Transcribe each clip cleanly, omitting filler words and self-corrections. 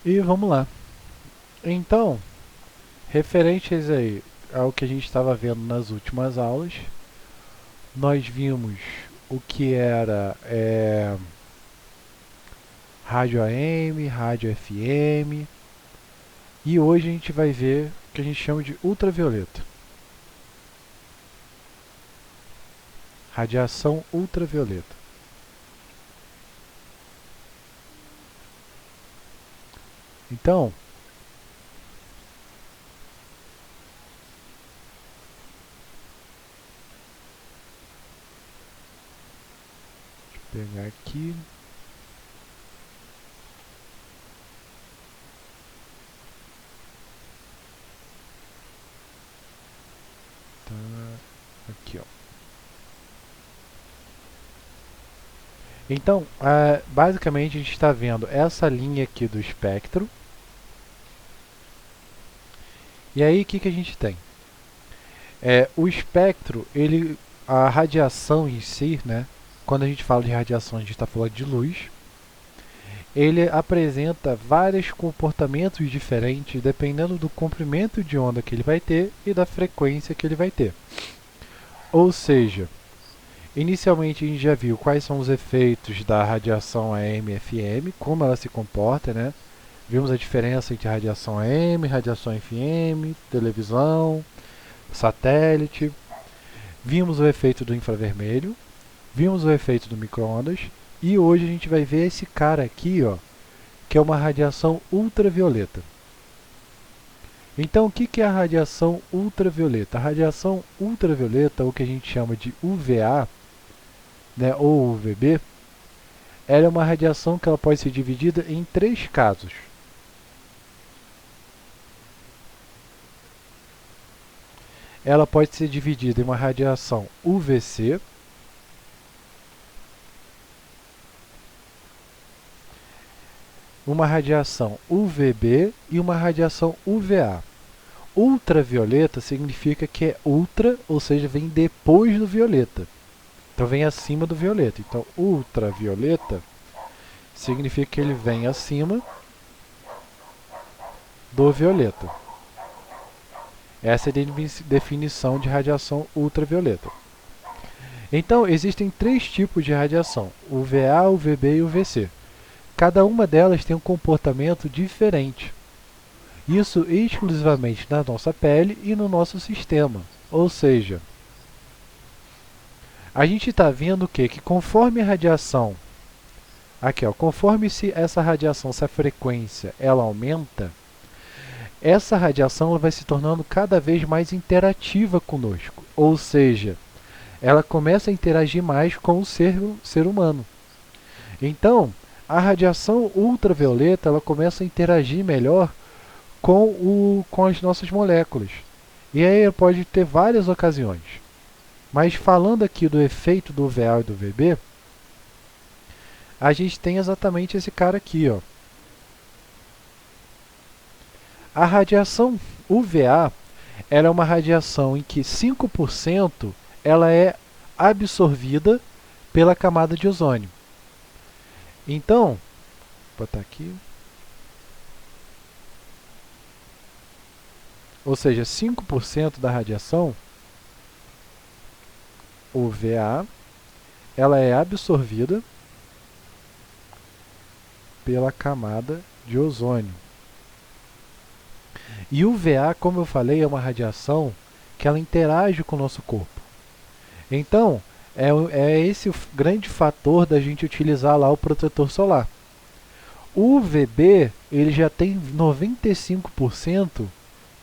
E vamos lá. Então, referentes aí ao que a gente estava vendo nas últimas aulas, nós vimos o que era rádio AM, rádio FM, e hoje a gente vai ver o que a gente chama de ultravioleta. Radiação ultravioleta. Então, deixa eu pegar aqui. Tá aqui, ó. Então, basicamente a gente está vendo essa linha aqui do espectro. E aí o que a gente tem? O espectro, a radiação em si, né? Quando a gente fala de radiação, a gente está falando de luz. Ele apresenta vários comportamentos diferentes dependendo do comprimento de onda que ele vai ter e da frequência que ele vai ter. Ou seja, inicialmente a gente já viu quais são os efeitos da radiação AM e FM, como ela se comporta, né? Vimos a diferença entre radiação AM, radiação FM, televisão, satélite. Vimos o efeito do infravermelho, vimos o efeito do micro-ondas e hoje a gente vai ver esse cara aqui, ó, que é uma radiação ultravioleta. Então, o que é a radiação ultravioleta? A radiação ultravioleta, ou que a gente chama de UVA, né, ou UVB, ela é uma radiação que ela pode ser dividida em três casos. Ela pode ser dividida em uma radiação UVC, uma radiação UVB e uma radiação UVA. Ultravioleta significa que é ultra, ou seja, vem depois do violeta. Então vem acima do violeta. Então ultravioleta significa que ele vem acima do violeta. Essa é a definição de radiação ultravioleta. Então existem três tipos de radiação: UVA, UVB e UVC. Cada uma delas tem um comportamento diferente. Isso exclusivamente na nossa pele e no nosso sistema. Ou seja, a gente está vendo o quê? Que conforme a radiação, aqui ó, conforme essa radiação, essa frequência, ela aumenta, essa radiação ela vai se tornando cada vez mais interativa conosco. Ou seja, ela começa a interagir mais com o ser humano. Então, a radiação ultravioleta ela começa a interagir melhor com as nossas moléculas. E aí pode ter várias ocasiões. Mas falando aqui do efeito do UVA e do UVB, a gente tem exatamente esse cara aqui, ó. A radiação UVA ela é uma radiação em que 5% ela é absorvida pela camada de ozônio. Então, vou botar aqui. Ou seja, 5% da radiação UVA ela é absorvida pela camada de ozônio. E o UVA, como eu falei, é uma radiação que ela interage com o nosso corpo. Então, é esse o grande fator da gente utilizar lá o protetor solar. O UVB ele já tem 95%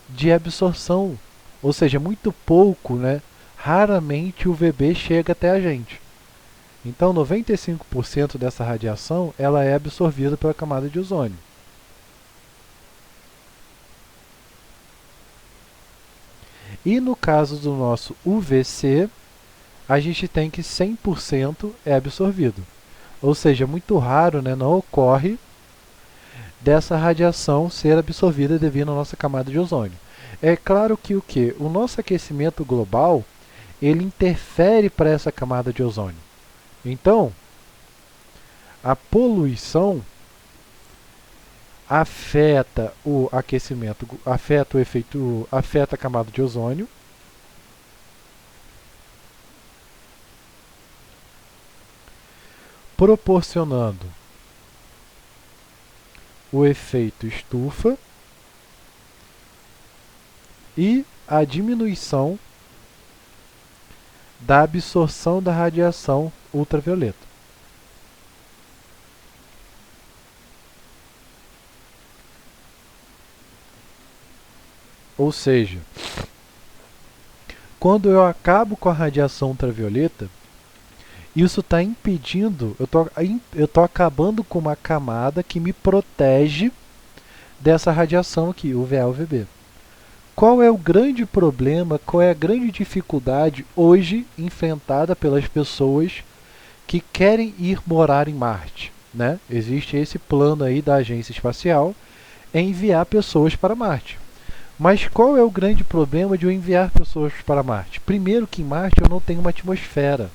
de absorção, ou seja, muito pouco, né? Raramente o UVB chega até a gente. Então, 95% dessa radiação ela é absorvida pela camada de ozônio. E no caso do nosso UVC, a gente tem que 100% é absorvido. Ou seja, muito raro, né, não ocorre dessa radiação ser absorvida devido à nossa camada de ozônio. É claro que o que? O nosso aquecimento global, ele interfere para essa camada de ozônio. Então, a poluição afeta o aquecimento, afeta o efeito, afeta a camada de ozônio, proporcionando o efeito estufa e a diminuição da absorção da radiação ultravioleta. Ou seja, quando eu acabo com a radiação ultravioleta, isso está impedindo, eu tô acabando com uma camada que me protege dessa radiação aqui, UVA, UVB. Qual é o grande problema, qual é a grande dificuldade hoje enfrentada pelas pessoas que querem ir morar em Marte? Né? Existe esse plano aí da agência espacial em enviar pessoas para Marte. Mas qual é o grande problema de eu enviar pessoas para Marte? Primeiro que em Marte eu não tenho uma atmosfera,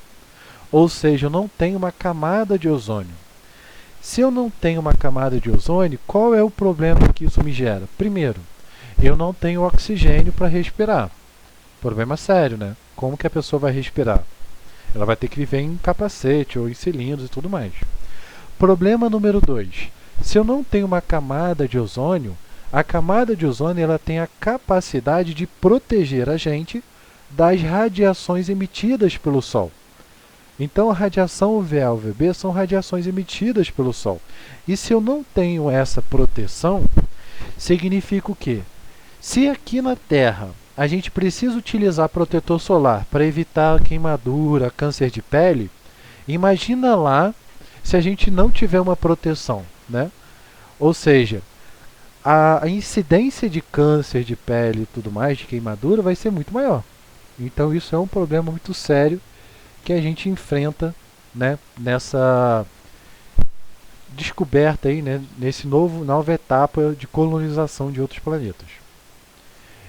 ou seja, eu não tenho uma camada de ozônio. Se eu não tenho uma camada de ozônio, qual é o problema que isso me gera? Primeiro, eu não tenho oxigênio para respirar. Problema sério, né? Como que a pessoa vai respirar? Ela vai ter que viver em capacete ou em cilindros e tudo mais. Problema número 2. Se eu não tenho uma camada de ozônio, a camada de ozônio ela tem a capacidade de proteger a gente das radiações emitidas pelo Sol. Então, a radiação UVA e UVB são radiações emitidas pelo Sol. E se eu não tenho essa proteção, significa o quê? Se aqui na Terra a gente precisa utilizar protetor solar para evitar queimadura, câncer de pele, imagina lá se a gente não tiver uma proteção, né? Ou seja, a incidência de câncer de pele e tudo mais, de queimadura, vai ser muito maior. Então isso é um problema muito sério que a gente enfrenta, né, nessa descoberta aí, né, nova etapa de colonização de outros planetas.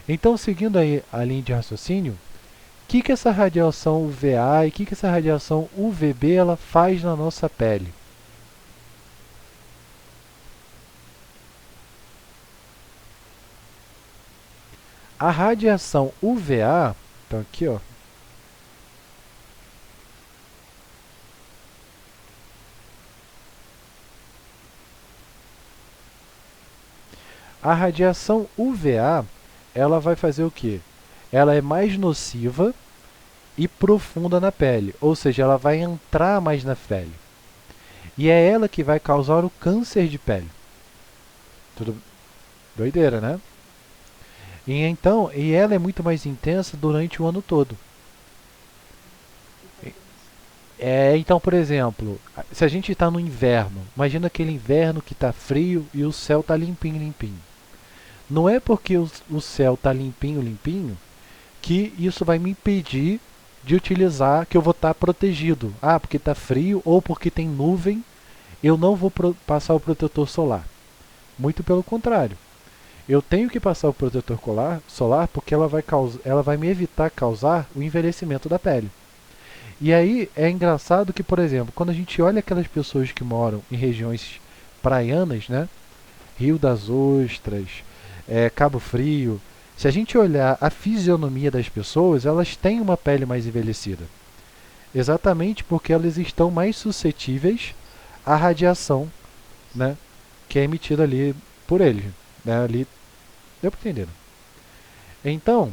Então, seguindo aí a linha de raciocínio, o que essa radiação UVA e o que essa radiação UVB ela faz na nossa pele? A radiação UVA, então aqui, ó, a radiação UVA, ela vai fazer o quê? Ela é mais nociva e profunda na pele, ou seja, ela vai entrar mais na pele. E é ela que vai causar o câncer de pele. Tudo doideira, né? E ela é muito mais intensa durante o ano todo. Então, por exemplo, se a gente está no inverno, imagina aquele inverno que está frio e o céu está limpinho, limpinho. Não é porque o céu está limpinho, limpinho, que isso vai me impedir de utilizar, que eu vou estar protegido. Ah, porque está frio ou porque tem nuvem, eu não vou passar o protetor solar. Muito pelo contrário. Eu tenho que passar o protetor solar porque ela vai me evitar causar o envelhecimento da pele. E aí é engraçado que, por exemplo, quando a gente olha aquelas pessoas que moram em regiões praianas, né? Rio das Ostras, Cabo Frio, se a gente olhar a fisionomia das pessoas, elas têm uma pele mais envelhecida. Exatamente porque elas estão mais suscetíveis à radiação, né, que é emitida ali por eles. Né, ali, deu para entender? Então,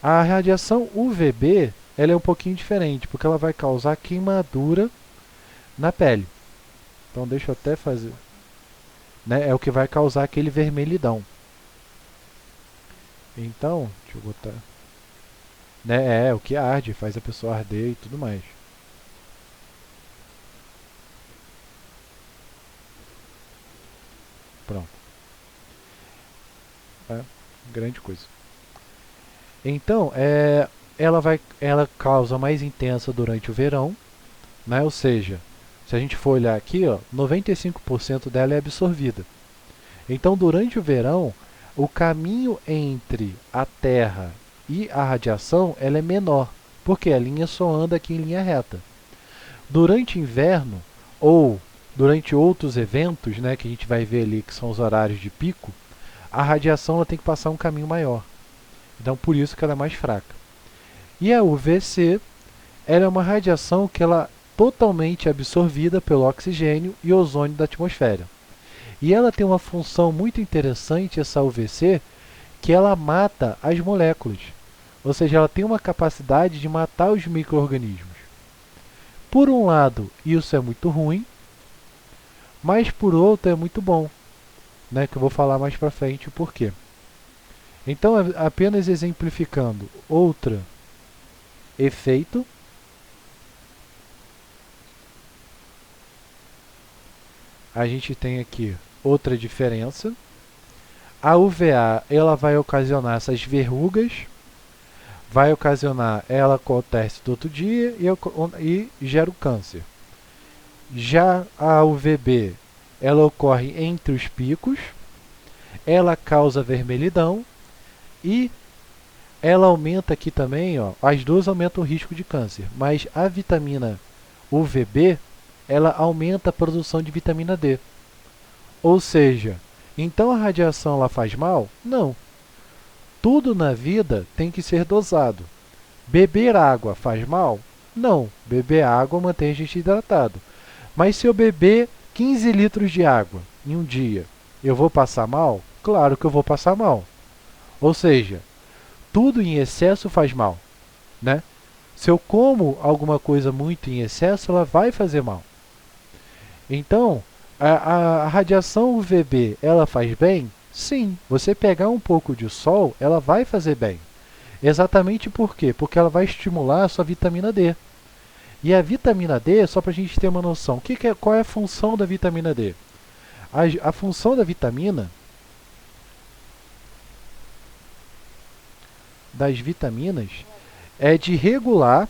a radiação UVB ela é um pouquinho diferente, porque ela vai causar queimadura na pele. Então, deixa eu até fazer. Né, é o que vai causar aquele vermelhidão. Então, deixa eu botar. Né, é o que arde, faz a pessoa arder e tudo mais. Pronto. Grande coisa. Então, ela causa mais intensa durante o verão, né? Ou seja, se a gente for olhar aqui, ó, 95% dela é absorvida. Então, durante o verão, o caminho entre a Terra e a radiação ela é menor, porque a linha só anda aqui em linha reta. Durante o inverno, ou durante outros eventos, né, que a gente vai ver ali que são os horários de pico, a radiação ela tem que passar um caminho maior. Então por isso que ela é mais fraca. E a UVC, ela é uma radiação que ela é totalmente absorvida pelo oxigênio e ozônio da atmosfera. E ela tem uma função muito interessante, essa UVC, que ela mata as moléculas. Ou seja, ela tem uma capacidade de matar os micro-organismos. Por um lado, isso é muito ruim, mas por outro é muito bom, né? Que eu vou falar mais para frente o porquê. Então, apenas exemplificando outro efeito, a gente tem aqui outra diferença. A UVA ela vai ocasionar essas verrugas, vai ocasionar, ela acontece do outro dia e gera o câncer. Já a UVB ela ocorre entre os picos, ela causa vermelhidão e ela aumenta aqui também, ó, as duas aumentam o risco de câncer, mas a vitamina UVB ela aumenta a produção de vitamina D. Ou seja, então a radiação ela faz mal? Não. Tudo na vida tem que ser dosado. Beber água faz mal? Não. Beber água mantém a gente hidratado. Mas se eu beber 15 litros de água em um dia, eu vou passar mal? Claro que eu vou passar mal. Ou seja, tudo em excesso faz mal, né? Se eu como alguma coisa muito em excesso, ela vai fazer mal. Então, a radiação UVB, ela faz bem? Sim. Você pegar um pouco de sol, ela vai fazer bem. Exatamente por quê? Porque ela vai estimular a sua vitamina D. E a vitamina D, só para a gente ter uma noção, qual é a função da vitamina D? A função da vitamina, das vitaminas, é de regular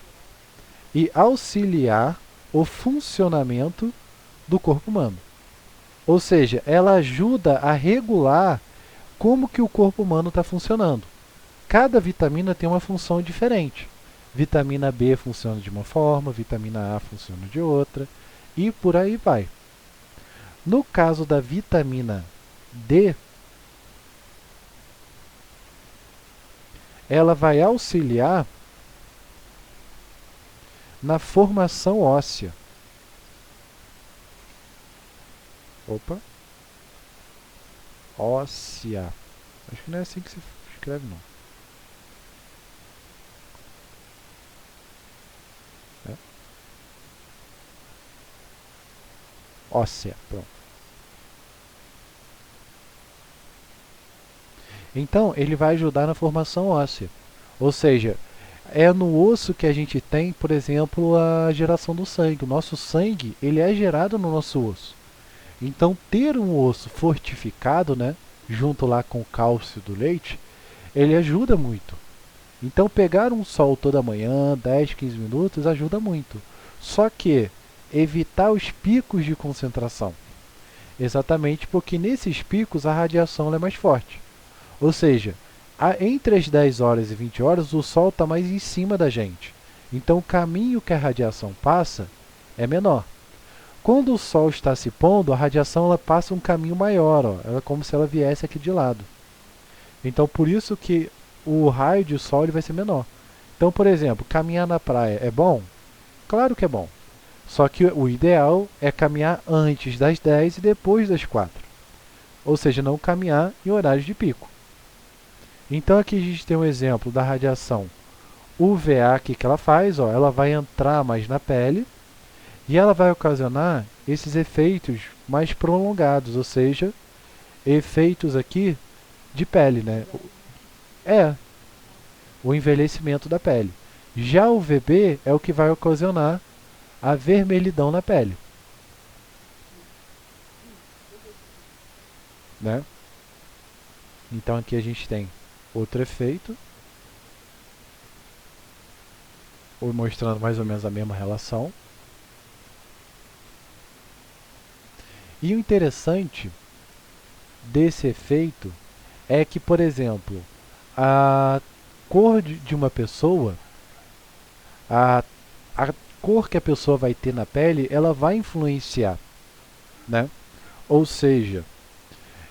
e auxiliar o funcionamento do corpo humano. Ou seja, ela ajuda a regular como que o corpo humano está funcionando. Cada vitamina tem uma função diferente. Vitamina B funciona de uma forma, vitamina A funciona de outra, e por aí vai. No caso da vitamina D, ela vai auxiliar na formação óssea. Opa. Óssea. Acho que não é assim que se escreve, não. É? Óssea, pronto. Então, ele vai ajudar na formação óssea. Ou seja, é no osso que a gente tem, por exemplo, a geração do sangue. O nosso sangue, ele é gerado no nosso osso. Então, ter um osso fortificado, né, junto lá com o cálcio do leite, ele ajuda muito. Então, pegar um sol toda manhã, 10, 15 minutos, ajuda muito. Só que evitar os picos de concentração. Exatamente porque nesses picos a radiação é mais forte. Ou seja, entre as 10 horas e 20 horas, o sol está mais em cima da gente. Então, o caminho que a radiação passa é menor. Quando o sol está se pondo, a radiação ela passa um caminho maior, ó. Ela é como se ela viesse aqui de lado. Então, por isso que o raio de sol ele vai ser menor. Então, por exemplo, caminhar na praia é bom? Claro que é bom. Só que o ideal é caminhar antes das 10 e depois das 4. Ou seja, não caminhar em horários de pico. Então, aqui a gente tem um exemplo da radiação UVA que ela faz, ó, ela vai entrar mais na pele e ela vai ocasionar esses efeitos mais prolongados, ou seja, efeitos aqui de pele, né? O envelhecimento da pele. Já o VB é o que vai ocasionar a vermelhidão na pele, né? Então aqui a gente tem outro efeito, mostrando mais ou menos a mesma relação. E o interessante desse efeito é que, por exemplo, a cor de uma pessoa, a cor que a pessoa vai ter na pele, ela vai influenciar. né? Ou seja,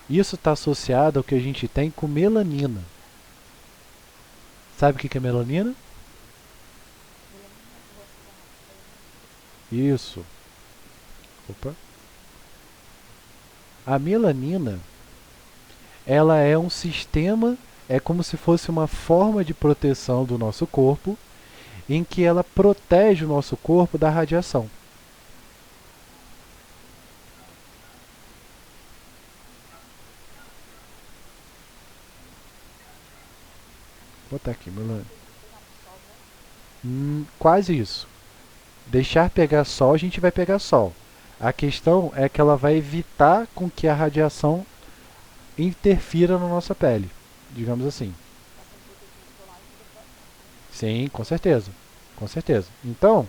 isso está associado ao que a gente tem com melanina. Sabe o que é melanina? Isso. Opa. A melanina, ela é um sistema, é como se fosse uma forma de proteção do nosso corpo, em que ela protege o nosso corpo da radiação. Vou botar aqui, melanina. Quase isso. Deixar pegar sol, a gente vai pegar sol. A questão é que ela vai evitar com que a radiação interfira na nossa pele, digamos assim. Sim, com certeza. Com certeza. Então,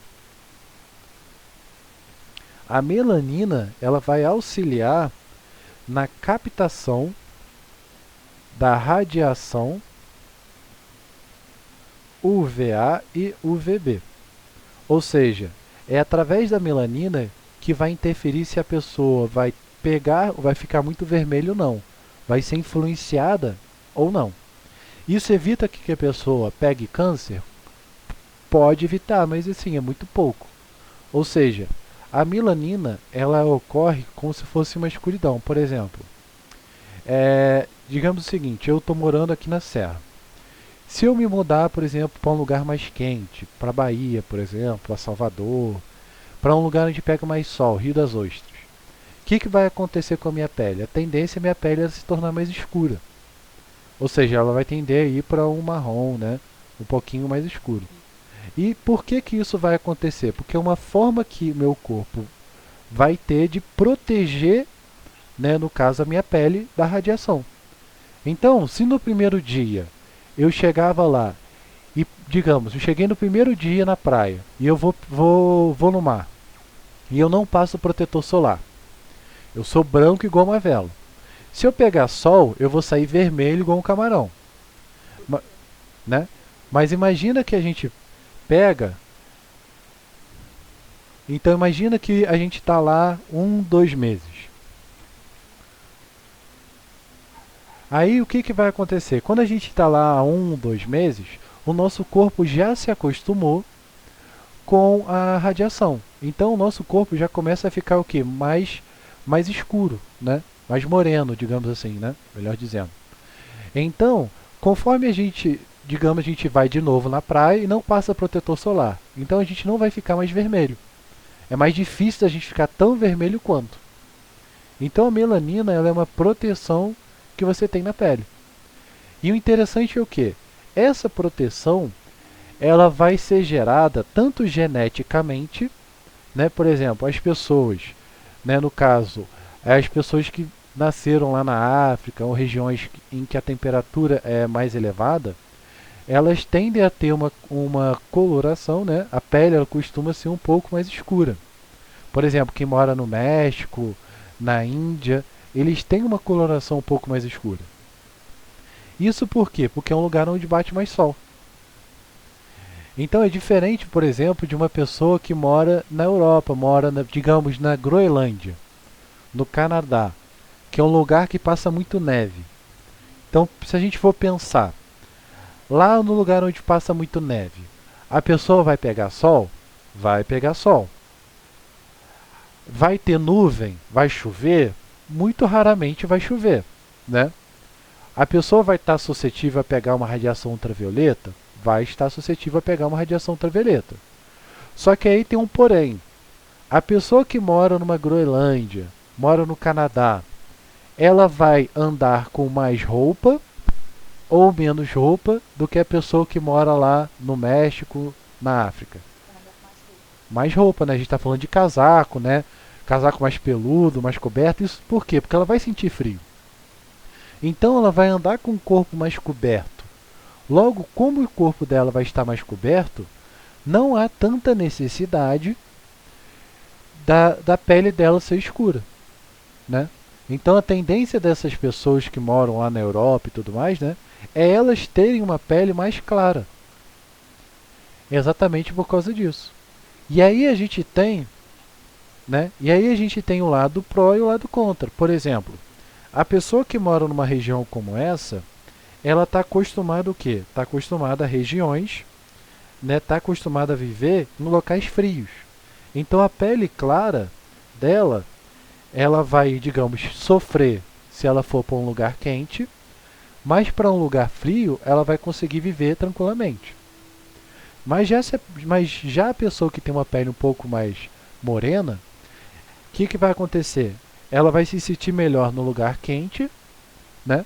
a melanina, ela vai auxiliar na captação da radiação UVA e UVB. Ou seja, é através da melanina que vai interferir se a pessoa vai pegar ou vai ficar muito vermelho ou não. Vai ser influenciada ou não. Isso evita que a pessoa pegue câncer? Pode evitar, mas assim, é muito pouco. Ou seja, a melanina ela ocorre como se fosse uma escuridão. Por exemplo, digamos o seguinte, eu estou morando aqui na Serra. Se eu me mudar, por exemplo, para um lugar mais quente, para Bahia, por exemplo, para Salvador, para um lugar onde pega mais sol, Rio das Ostras, o que vai acontecer com a minha pele? A tendência é a minha pele a se tornar mais escura. Ou seja, ela vai tender a ir para um marrom, né? Um pouquinho mais escuro. E por que isso vai acontecer? Porque é uma forma que meu corpo vai ter de proteger, né, no caso a minha pele, da radiação. Então, se no primeiro dia eu chegava lá e, digamos, eu cheguei no primeiro dia na praia e eu vou no mar e eu não passo protetor solar, eu sou branco igual uma vela. Se eu pegar sol, eu vou sair vermelho igual um camarão, né? Mas imagina que a gente pega. Então imagina que a gente está lá 2 meses. Aí o que vai acontecer? Quando a gente está lá há 2 meses, o nosso corpo já se acostumou com a radiação. Então o nosso corpo já começa a ficar o quê? Mais escuro, né? Mais moreno, digamos assim, né? Melhor dizendo. Então, conforme a gente, digamos, a gente vai de novo na praia e não passa protetor solar. Então a gente não vai ficar mais vermelho. É mais difícil a gente ficar tão vermelho quanto. Então a melanina ela é uma proteção que você tem na pele. E o interessante é o que? Essa proteção ela vai ser gerada tanto geneticamente, né? Por exemplo, as pessoas, né, no caso, as pessoas que nasceram lá na África ou regiões em que a temperatura é mais elevada, elas tendem a ter uma coloração, né? A pele ela costuma ser um pouco mais escura. Por exemplo, quem mora no México, na Índia, eles têm uma coloração um pouco mais escura. Isso por quê? Porque é um lugar onde bate mais sol. Então é diferente, por exemplo, de uma pessoa que mora na Europa, digamos, na Groenlândia, no Canadá, que é um lugar que passa muito neve. Então, se a gente for pensar, lá no lugar onde passa muito neve, a pessoa vai pegar sol? Vai pegar sol. Vai ter nuvem? Vai chover? Muito raramente vai chover, né? A pessoa vai estar suscetível a pegar uma radiação ultravioleta? Vai estar suscetível a pegar uma radiação ultravioleta. Só que aí tem um porém. A pessoa que mora numa Groenlândia, mora no Canadá, ela vai andar com mais roupa ou menos roupa do que a pessoa que mora lá no México, na África. Mais roupa, né? A gente está falando de casaco, né? Casaco mais peludo, mais coberto. Isso por quê? Porque ela vai sentir frio. Então ela vai andar com o corpo mais coberto. Logo, como o corpo dela vai estar mais coberto, não há tanta necessidade da pele dela ser escura, né? Então a tendência dessas pessoas que moram lá na Europa e tudo mais, né, é elas terem uma pele mais clara. Exatamente por causa disso. E aí a gente tem né? E aí a gente tem o lado pró e o lado contra. Por exemplo, a pessoa que mora numa região como essa, ela está acostumada o quê? Está acostumada a regiões, né? Está acostumada a viver em locais frios. Então a pele clara dela, ela vai, digamos, sofrer se ela for para um lugar quente, mas para um lugar frio ela vai conseguir viver tranquilamente. Mas já a pessoa que tem uma pele um pouco mais morena, o que vai acontecer? Ela vai se sentir melhor no lugar quente, né?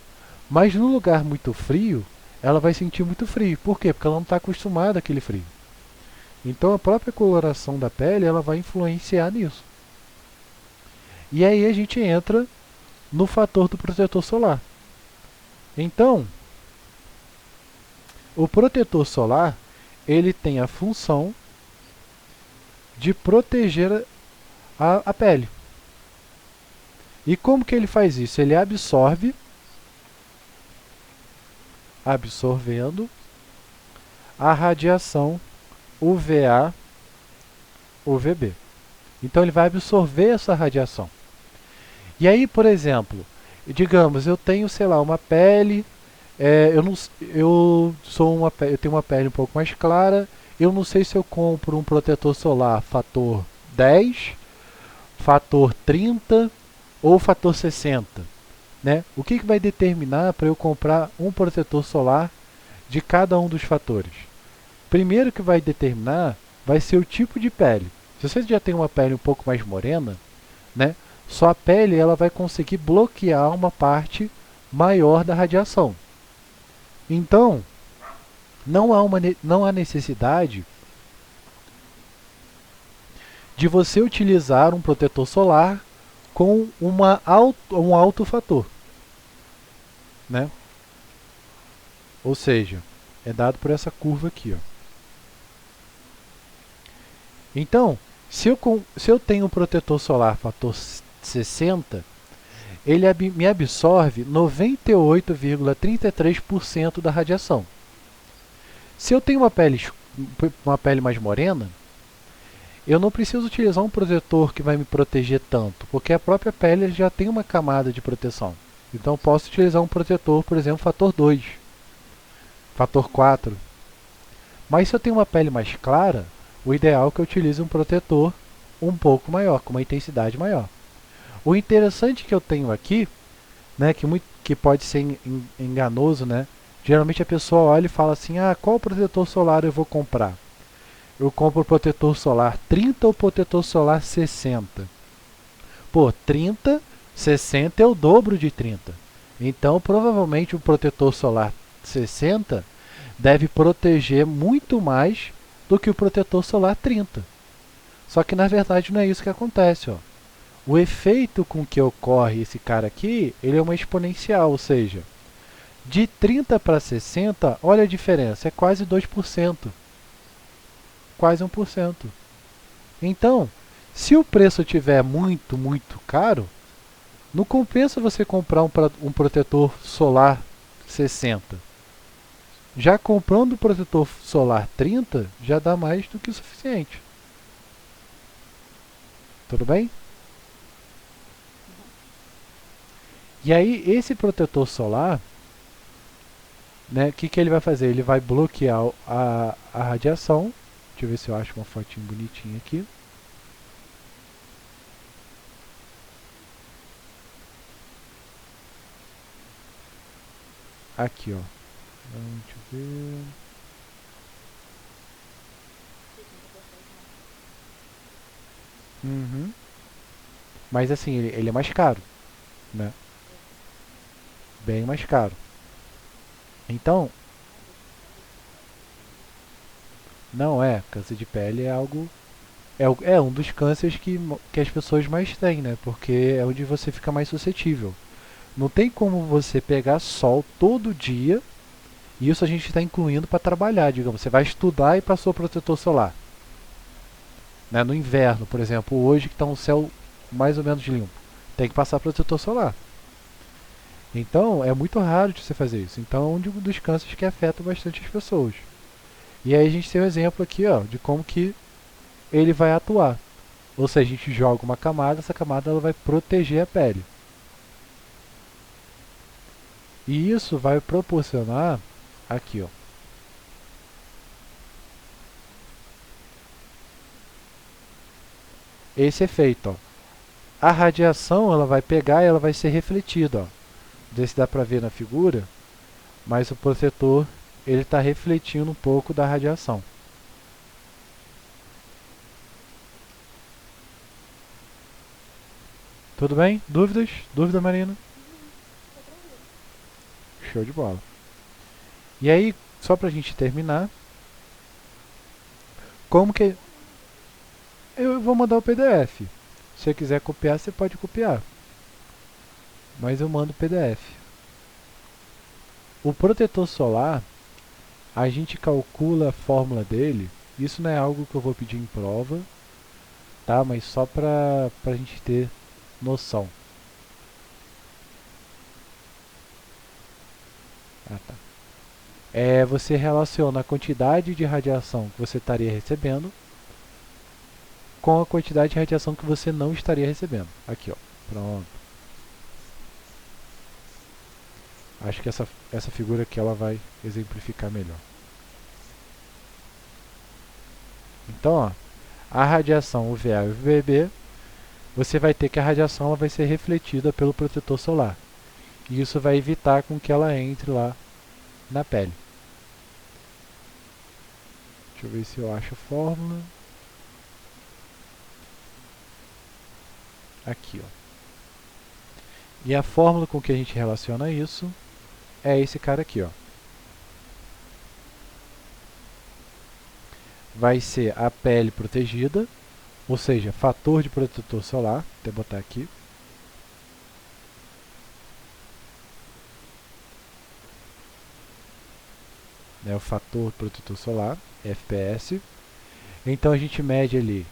Mas no lugar muito frio, ela vai sentir muito frio. Por quê? Porque ela não está acostumada àquele frio. Então a própria coloração da pele ela vai influenciar nisso. E aí a gente entra no fator do protetor solar. Então, o protetor solar ele tem a função de proteger a pele. E como que ele faz isso? Ele absorvendo a radiação UVA, UVB. Então ele vai absorver essa radiação. E aí, por exemplo, digamos, eu tenho, sei lá, uma pele, eu não, eu tenho uma pele um pouco mais clara, eu não sei se eu compro um protetor solar fator 10, fator 30 ou fator 60, né? O que vai determinar para eu comprar um protetor solar de cada um dos fatores? Primeiro que vai determinar vai ser o tipo de pele. Se você já tem uma pele um pouco mais morena, né? Sua pele ela vai conseguir bloquear uma parte maior da radiação. Então, não há necessidade de você utilizar um protetor solar com um alto fator, né? Ou seja, é dado por essa curva aqui, ó. Então, se eu tenho um protetor solar fator 60, ele me absorve 98,33% da radiação. Se eu tenho uma pele mais morena, eu não preciso utilizar um protetor que vai me proteger tanto, porque a própria pele já tem uma camada de proteção. Então eu posso utilizar um protetor, por exemplo, fator 2, fator 4. Mas se eu tenho uma pele mais clara, o ideal é que eu utilize um protetor um pouco maior, com uma intensidade maior. O interessante que eu tenho aqui, né, que pode ser enganoso, né? Geralmente a pessoa olha e fala assim, qual protetor solar eu vou comprar? Eu compro o protetor solar 30 ou protetor solar 60? Pô, 30, 60 é o dobro de 30. Então, provavelmente o protetor solar 60 deve proteger muito mais do que o protetor solar 30. Só que na verdade não é isso que acontece, ó. O efeito com que ocorre esse cara aqui, ele é uma exponencial, ou seja, de 30 para 60, olha a diferença, é quase 2%, quase 1%. Então, se o preço estiver muito, muito caro, não compensa você comprar um protetor solar 60. Já comprando o protetor solar 30, já dá mais do que o suficiente. Tudo bem? E aí, esse protetor solar, né, que ele vai fazer? Ele vai bloquear a radiação. Deixa eu ver se eu acho uma fotinho bonitinha aqui. Aqui, ó. Deixa eu ver. Uhum. Mas assim, ele é mais caro, né? Bem mais caro. Então, não é. Câncer de pele é algo. É um dos cânceres que as pessoas mais têm, né? Porque é onde você fica mais suscetível. Não tem como você pegar sol todo dia. E isso a gente está incluindo para trabalhar, digamos. Você vai estudar e passou protetor solar. Né? No inverno, por exemplo, hoje que está um céu mais ou menos limpo, tem que passar protetor solar. Então, é muito raro de você fazer isso. Então, é um dos cânceres que afeta bastante as pessoas. E aí a gente tem um exemplo aqui, ó, de como que ele vai atuar. Ou seja, a gente joga uma camada, essa camada ela vai proteger a pele. E isso vai proporcionar aqui, ó, esse efeito, ó. A radiação ela vai pegar e ela vai ser refletida, ó. Não sei se dá para ver na figura, mas o protetor ele está refletindo um pouco da radiação. Tudo bem? Dúvidas? Dúvida, Marina? Show de bola. E aí, só pra gente terminar, como que... Eu vou mandar o PDF. Se você quiser copiar, você pode copiar. Mas eu mando o PDF. O protetor solar, a gente calcula a fórmula dele. Isso não é algo que eu vou pedir em prova, tá? Mas só pra gente ter noção. Ah, tá. Você relaciona a quantidade de radiação que você estaria recebendo com a quantidade de radiação que você não estaria recebendo. Aqui, ó. Pronto. Acho que essa figura aqui ela vai exemplificar melhor. Então, ó, a radiação UVA e UVB, você vai ter que a radiação ela vai ser refletida pelo protetor solar. E isso vai evitar com que ela entre lá na pele. Deixa eu ver se eu acho a fórmula. Aqui, ó. E a fórmula com que a gente relaciona isso é esse cara aqui, ó. Vai ser a pele protegida, ou seja, fator de protetor solar, vou botar aqui. É o fator protetor solar, FPS. Então a gente mede ali,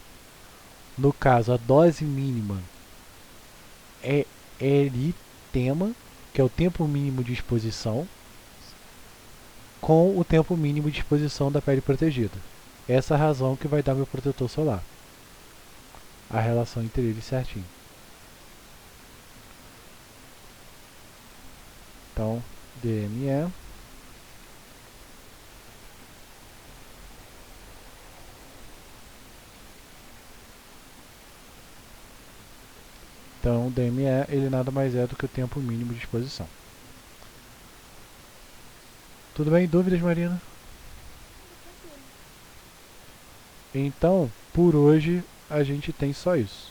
no caso, a dose mínima é eritema, que é o tempo mínimo de exposição, com o tempo mínimo de exposição da pele protegida. Essa é a razão que vai dar meu protetor solar. A relação entre eles certinho. Então, DME Então, o DME ele nada mais é do que o tempo mínimo de exposição. Tudo bem? Dúvidas, Marina? Então, por hoje, a gente tem só isso.